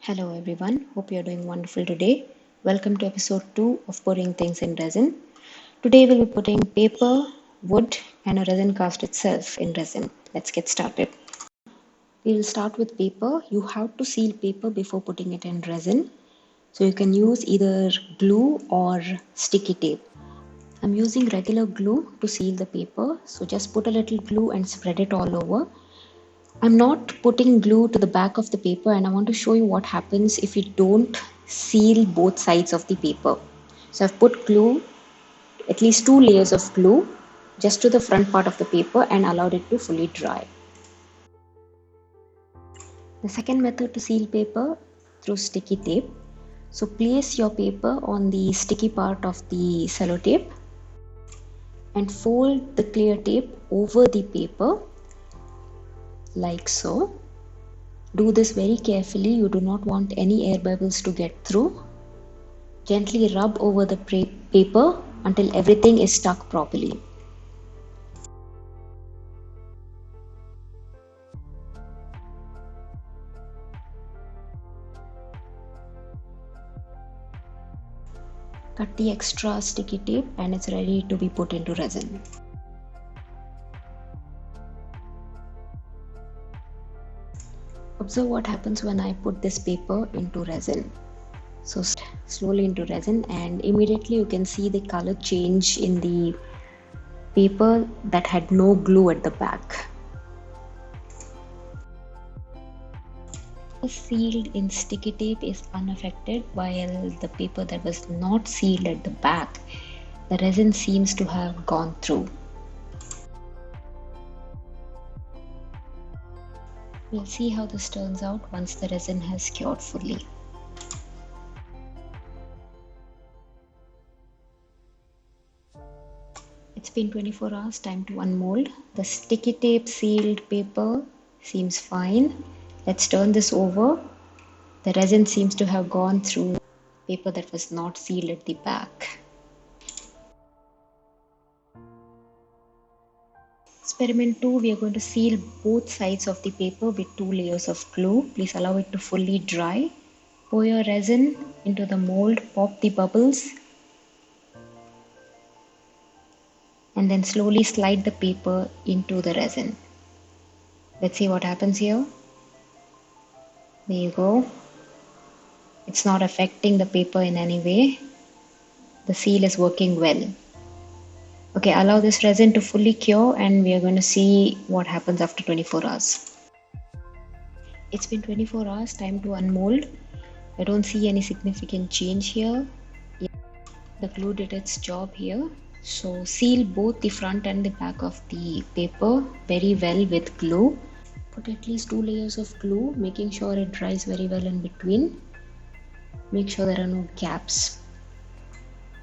Hello everyone, hope you're doing wonderful today. Welcome to episode 2 of Pouring Things in Resin. Today we'll be putting paper, wood, and a resin cast itself in resin. Let's get started. We will start with paper. You have to seal paper before putting it in resin. So you can use either glue or sticky tape. I'm using regular glue to seal the paper. So just put a little glue and spread it all over. I'm not putting glue to the back of the paper, and I want to show you what happens if you don't seal both sides of the paper. So I've put glue, at least 2 layers of glue, just to the front part of the paper and allowed it to fully dry. The second method to seal paper through sticky tape. So place your paper on the sticky part of the sellotape and fold the clear tape over the paper like so. Do this very carefully, you do not want any air bubbles to get through. Gently rub over the paper until everything is stuck properly. Cut the extra sticky tape and it's ready to be put into resin. Observe what happens when I put this paper into resin. So slowly into resin and immediately you can see the color change in the paper that had no glue at the back. Sealed in sticky tape is unaffected, while the paper that was not sealed at the back, the resin seems to have gone through. We'll see how this turns out once the resin has cured fully. It's been 24 hours, time to unmold. The sticky tape sealed paper seems fine. Let's turn this over. The resin seems to have gone through paper that was not sealed at the back. Experiment 2, we are going to seal both sides of the paper with 2 layers of glue. Please allow it to fully dry. Pour your resin into the mold, pop the bubbles, and then slowly slide the paper into the resin. Let's see what happens here. There you go. It's not affecting the paper in any way. The seal is working well. Okay, allow this resin to fully cure and we are going to see what happens after 24 hours. It's been 24 hours, time to unmold. I don't see any significant change here. The glue did its job here. So seal both the front and the back of the paper very well with glue. Put at least 2 layers of glue, making sure it dries very well in between. Make sure there are no gaps.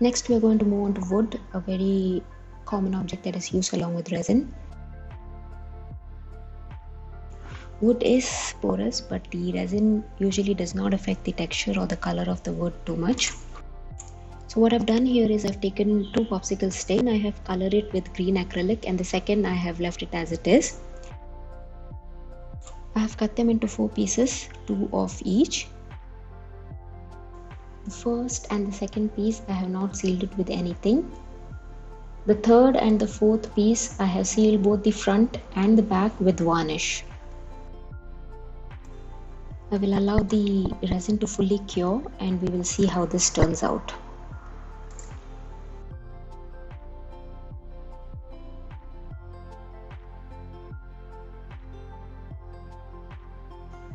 Next we are going to move on to wood, a very common object that is used along with resin. Wood is porous, but the resin usually does not affect the texture or the color of the wood too much. So what I've done here is I've taken 2 popsicle sticks. I have colored it with green acrylic and the second I have left it as it is. I have cut them into 4 pieces, 2 of each. The first and the second piece I have not sealed it with anything. The third and the fourth piece I have sealed both the front and the back with varnish. I will allow the resin to fully cure and we will see how this turns out.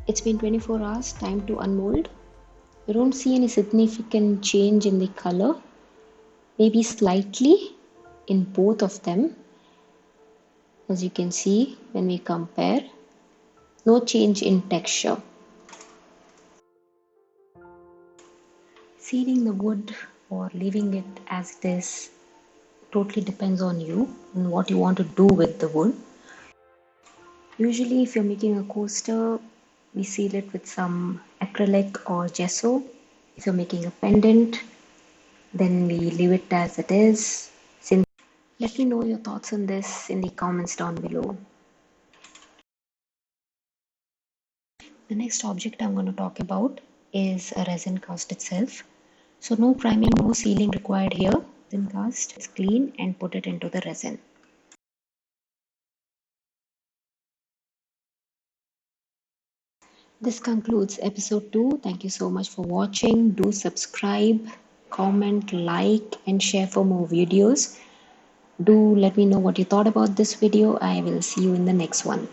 It's been 24 hours, time to unmold. I don't see any significant change in the color, maybe slightly in both of them. As you can see when we compare, no change in texture. Sealing the wood or leaving it as it is totally depends on you and what you want to do with the wood. Usually if you're making a coaster, we seal it with some acrylic or gesso. If you're making a pendant, then we leave it as it is. Let me know your thoughts on this in the comments down below. The next object I'm going to talk about is a resin cast itself. So no priming, no sealing required here. Then cast is clean and put it into the resin. This concludes episode 2. Thank you so much for watching. Do subscribe, comment, like, and share for more videos. Do let me know what you thought about this video. I will see you in the next one.